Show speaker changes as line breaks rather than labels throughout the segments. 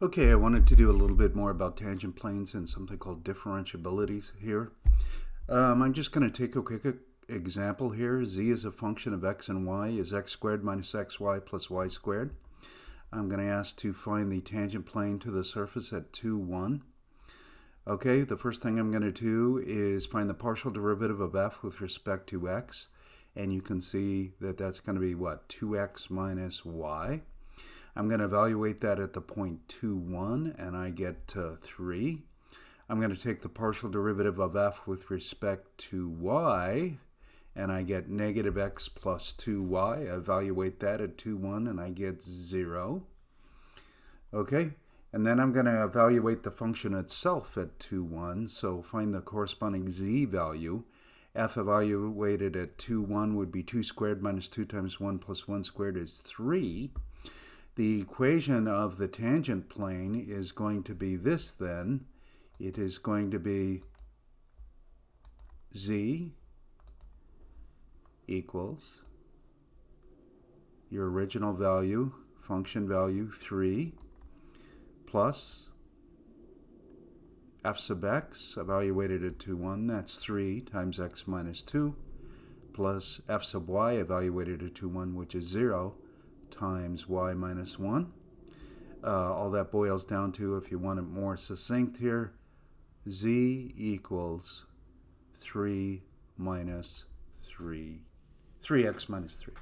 Okay, I wanted to do a little bit more about tangent planes and something called differentiabilities here. I'm just going to take a quick example here. Z is a function of x and y is x squared minus xy plus y squared. I'm going to ask to find the tangent plane to the surface at 2, 1. Okay, the first thing I'm going to do is find the partial derivative of f with respect to x. And you can see that that's going to be what? 2x minus y. I'm going to evaluate that at the point 2, 1, and I get 3. I'm going to take the partial derivative of f with respect to y, and I get negative x plus 2y. I evaluate that at 2, 1, and I get 0. Okay, and then I'm going to evaluate the function itself at 2, 1, so find the corresponding z value. F evaluated at 2, 1 would be 2 squared minus 2 times 1 plus 1 squared is 3. The equation of the tangent plane is going to be this then. It is going to be z equals your original value, function value 3, plus f sub x evaluated at 2, 1, that's 3 times x minus 2, plus f sub y evaluated at 2, 1, which is 0, times y minus 1. All that boils down to, if you want it more succinct here, z equals 3 minus 3, 3x minus 3.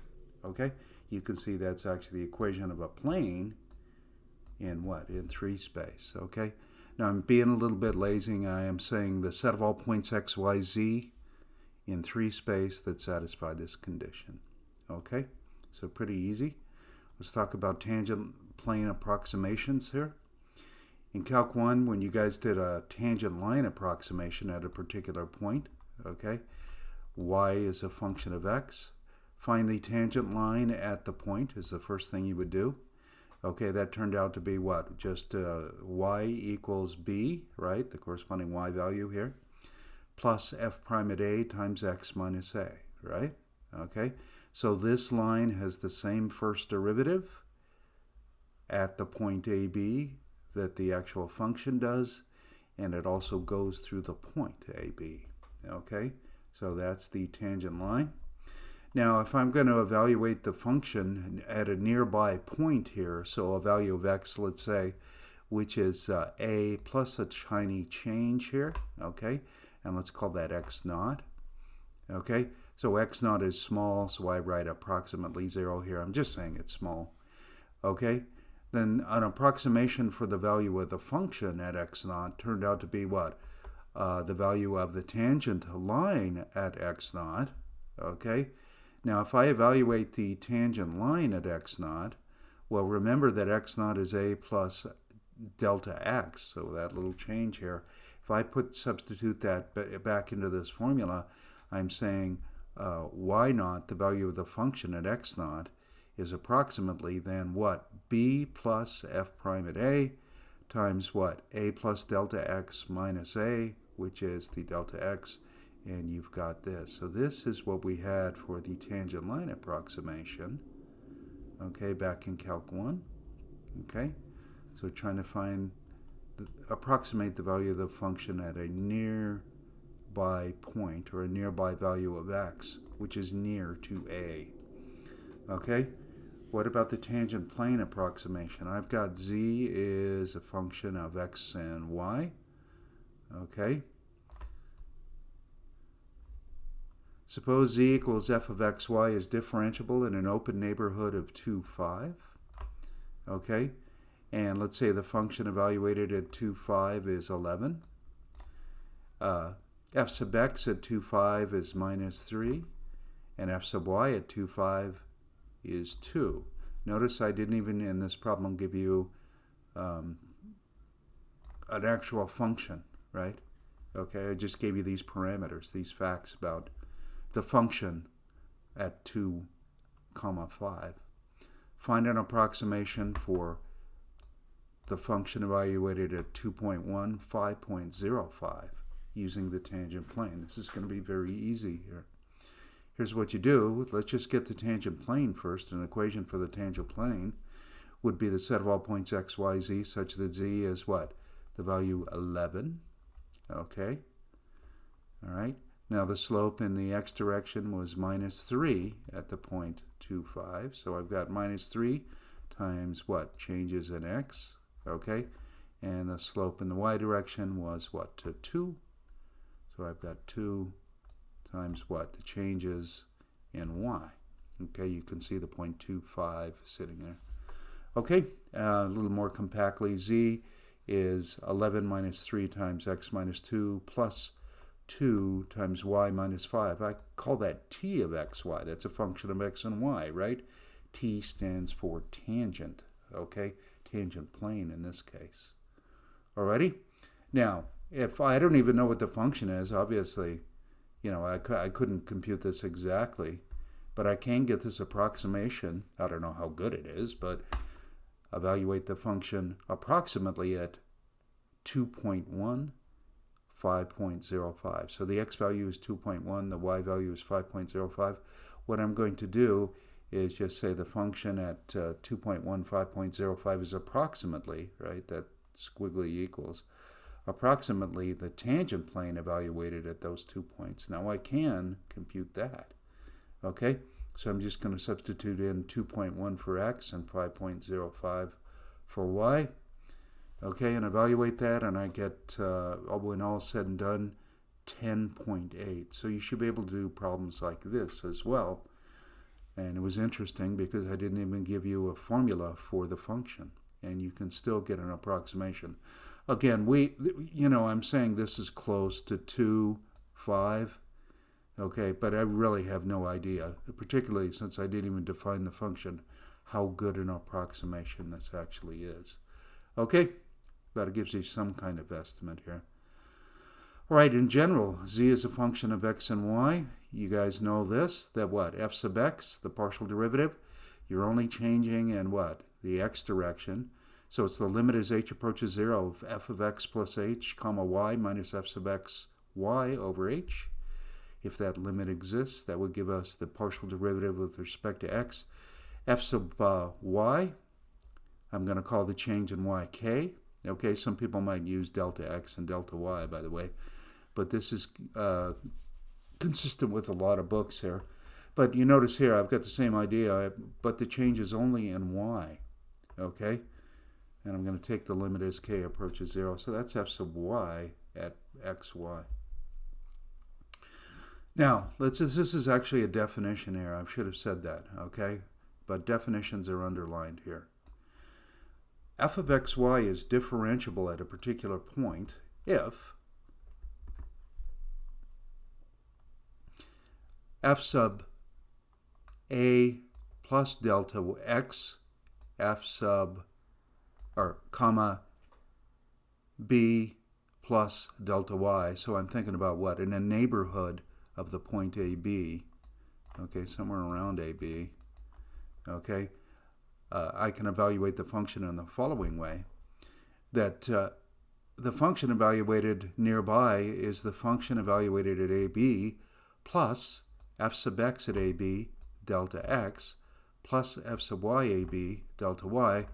Okay? You can see that's actually the equation of a plane in what? In 3 space. Okay? Now I'm being a little bit lazy. I am saying the set of all points x, y, z in 3 space that satisfy this condition. Okay? So pretty easy. Let's talk about tangent plane approximations here. In Calc 1, when you guys did a tangent line approximation at a particular point, okay, y is a function of x. Find the tangent line at the point is the first thing you would do. Okay, that turned out to be what? Just y equals b, right, the corresponding y value here, plus f prime at a times x minus a, right? Okay. So this line has the same first derivative at the point AB that the actual function does, and it also goes through the point AB. Okay, so that's the tangent line. Now, if I'm going to evaluate the function at a nearby point here, so a value of x, let's say, which is a plus a tiny change here, okay, and let's call that x naught. Okay, so x naught is small, so I write approximately 0 here. I'm just saying it's small. Okay, then an approximation for the value of the function at x naught turned out to be what? The value of the tangent line at x naught. Okay, now if I evaluate the tangent line at x naught, well, remember that x naught is a plus delta x, so that little change here. If I substitute that back into this formula, I'm saying y naught, the value of the function at x naught, is approximately then what? B plus f prime at a times what? A plus delta x minus a, which is the delta x, and you've got this. So this is what we had for the tangent line approximation, okay, back in Calc 1. Okay, so trying to approximate the value of the function at a nearby point, or a nearby value of x, which is near to a. Okay, what about the tangent plane approximation? I've got z is a function of x and y. Okay, suppose z equals f of xy is differentiable in an open neighborhood of 2, 5. Okay, and let's say the function evaluated at 2, 5 is 11. F sub x at 2, 5 is minus 3, and f sub y at 2, 5 is 2. Notice I didn't even in this problem give you an actual function, right? Okay, I just gave you these parameters, these facts about the function at 2, 5. Find an approximation for the function evaluated at 2.1, 5.05 using the tangent plane. This is going to be very easy here. Here's what you do. Let's just get the tangent plane first, an equation for the tangent plane. would be the set of all points x, y, z such that z is what? The value 11. Okay. All right. Now the slope in the x direction was minus 3 at the point 2, 5. So I've got minus 3 times what? Changes in x. Okay. And the slope in the y direction was what? To 2. So I've got 2 times what? The changes in y. Okay, you can see the 0.25 sitting there. Okay, a little more compactly, z is 11 minus 3 times x minus 2 plus 2 times y minus 5. I call that t of xy. That's a function of x and y, right? T stands for tangent, okay? Tangent plane in this case. Alrighty? Now, if I don't even know what the function is, obviously, you know, I couldn't compute this exactly, but I can get this approximation. I don't know how good it is, but evaluate the function approximately at 2.1, 5.05. So the x value is 2.1, the y value is 5.05. What I'm going to do is just say the function at 2.1, 5.05 is approximately, right, that squiggly equals, approximately the tangent plane evaluated at those 2 points. Now I can compute that. Okay, so I'm just going to substitute in 2.1 for x and 5.05 for y. Okay, and evaluate that, and I get, when all said and done, 10.8. So you should be able to do problems like this as well. And it was interesting because I didn't even give you a formula for the function, and you can still get an approximation. Again, I'm saying this is close to 2, 5. Okay, but I really have no idea, particularly since I didn't even define the function, how good an approximation this actually is. Okay, that gives you some kind of estimate here. All right, in general, z is a function of x and y. You guys know this, that what? F sub x, the partial derivative, you're only changing in what? The x direction. So it's the limit as h approaches 0 of f of x plus h, comma y minus f sub x y over h. If that limit exists, that would give us the partial derivative with respect to x. F sub y, I'm going to call the change in y k. Okay, some people might use delta x and delta y, by the way. But this is consistent with a lot of books here. But you notice here, I've got the same idea, but the change is only in y. Okay? And I'm going to take the limit as k approaches 0. So that's f sub y at xy. Now, this is actually a definition here. I should have said that, okay? But definitions are underlined here. F of xy is differentiable at a particular point if f sub a plus delta x, f sub, comma, b plus delta y. So I'm thinking about what? In a neighborhood of the point AB, okay, somewhere around AB, okay, I can evaluate the function in the following way, that the function evaluated nearby is the function evaluated at AB plus f sub x at AB delta x plus f sub y AB delta y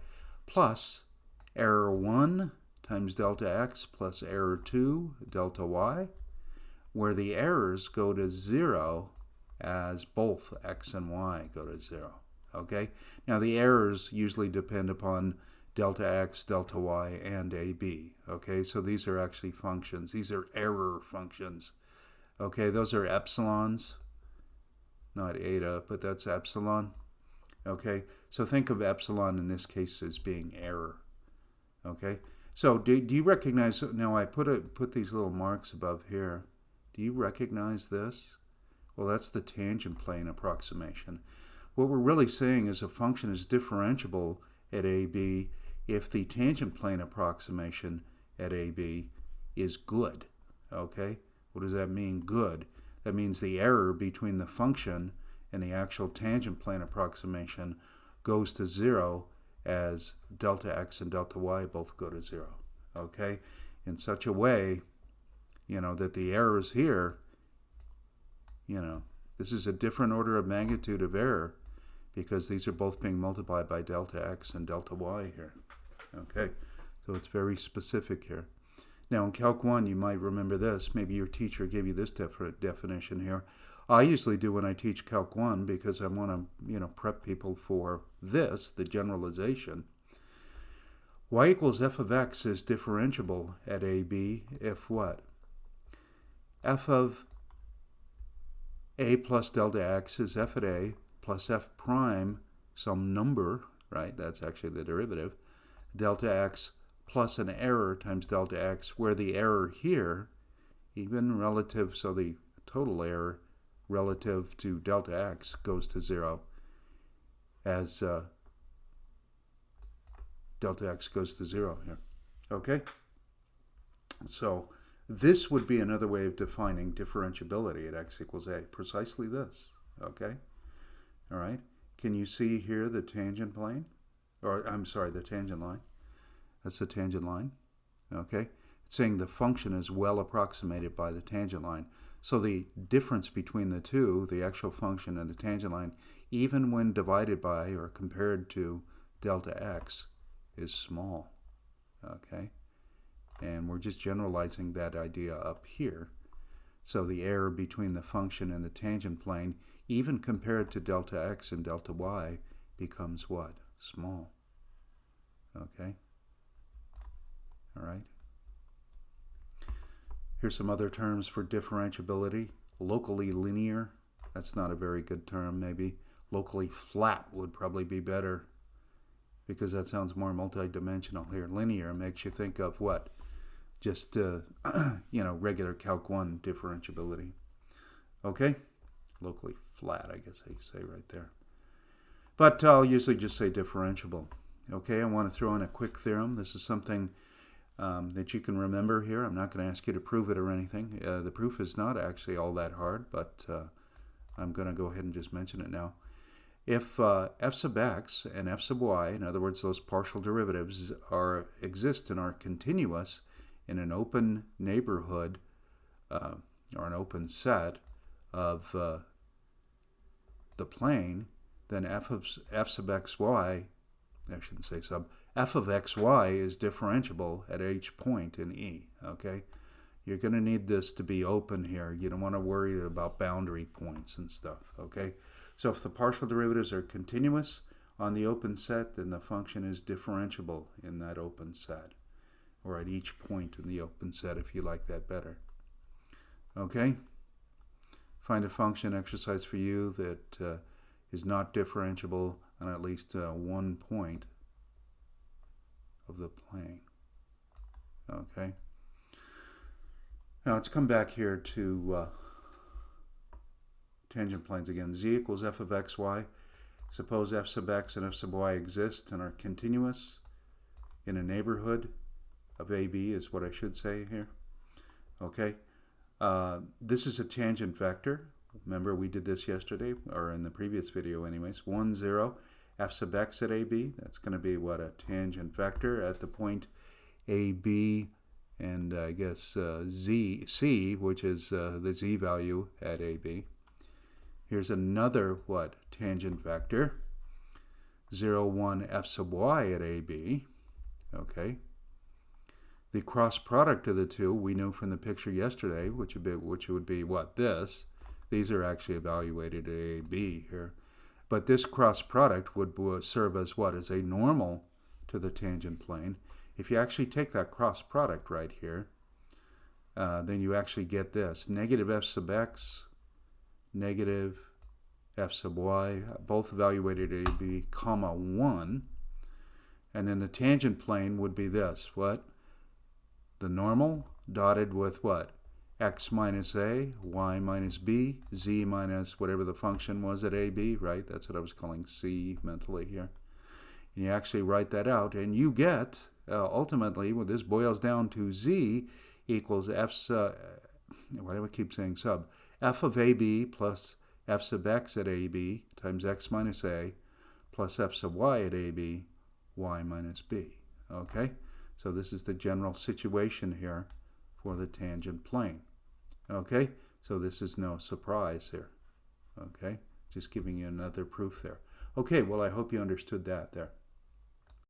plus error 1 times delta x plus error 2 delta y, where the errors go to 0 as both x and y go to 0. Okay? Now the errors usually depend upon delta x, delta y, and AB. Okay? So these are actually functions. These are error functions. Okay? Those are epsilons, not eta, but that's epsilon. Okay? So think of epsilon in this case as being error. Okay? So do you recognize, now I put these little marks above here. Do you recognize this? Well, that's the tangent plane approximation. What we're really saying is a function is differentiable at AB if the tangent plane approximation at AB is good. Okay? What does that mean, good? That means the error between the function and the actual tangent plane approximation goes to 0 as delta x and delta y both go to 0. Okay? In such a way, that the errors here, this is a different order of magnitude of error. because these are both being multiplied by delta x and delta y here. Okay, so it's very specific here. Now in Calc 1, you might remember this. Maybe your teacher gave you this definition here. I usually do when I teach Calc 1 because I want to, prep people for this, the generalization. Y equals f of x is differentiable at AB if what? F of a plus delta x is f at a plus f prime, some number, right? That's actually the derivative, delta x plus an error times delta x, where the error here, even relative, so the total error relative to delta x goes to 0 as delta x goes to 0 here. Okay? So this would be another way of defining differentiability at x equals a. Precisely this. Okay? All right? Can you see here the tangent plane? Or, I'm sorry, the tangent line. That's the tangent line. Okay? It's saying the function is well approximated by the tangent line. So the difference between the two, the actual function and the tangent line, even when divided by or compared to delta x, is small. Okay? And we're just generalizing that idea up here. So the error between the function and the tangent plane, even compared to delta x and delta y, becomes what? Small. Okay? All right? Here's some other terms for differentiability. Locally linear, that's not a very good term, maybe. Locally flat would probably be better, because that sounds more multidimensional here. Linear makes you think of what? Just, regular Calc 1 differentiability. Okay? Locally flat, I guess I say right there. But I'll usually just say differentiable. Okay, I want to throw in a quick theorem. This is something that you can remember here. I'm not going to ask you to prove it or anything. The proof is not actually all that hard, but I'm going to go ahead and just mention it now. If f sub x and f sub y, in other words, those partial derivatives, exist and are continuous in an open neighborhood or an open set of the plane, then f sub xy, I shouldn't say sub, f of xy is differentiable at each point in E. Okay? You're going to need this to be open here. You don't want to worry about boundary points and stuff. Okay? So if the partial derivatives are continuous on the open set, then the function is differentiable in that open set, or at each point in the open set if you like that better. Okay? Find a function exercise for you that is not differentiable on at least one point of the plane. Okay? Now let's come back here to tangent planes again. Z equals f of xy. Suppose f sub x and f sub y exist and are continuous in a neighborhood of AB is what I should say here. Okay? This is a tangent vector. Remember we did this yesterday, or in the previous video anyways. 1, 0, f sub x at AB. That's going to be what? A tangent vector at the point AB and I guess C, which is the z value at AB. Here's another what? Tangent vector. 0, 1, f sub y at AB. Okay. The cross product of the two we knew from the picture yesterday, which would be what? This. These are actually evaluated at AB here. But this cross product would serve as what? As a normal to the tangent plane. If you actually take that cross product right here, then you actually get this. Negative f sub x, negative f sub y, both evaluated at AB, comma 1. And then the tangent plane would be this. What? The normal dotted with what? X minus a, y minus b, z minus whatever the function was at AB, right? That's what I was calling C mentally here. And you actually write that out, and you get, ultimately, well, this boils down to z equals f sub, why do I keep saying sub? F of AB plus f sub x at AB times x minus a plus f sub y at AB, y minus b. Okay? So this is the general situation here for the tangent plane. Okay? So this is no surprise here. Okay? Just giving you another proof there. Okay, well, I hope you understood that there.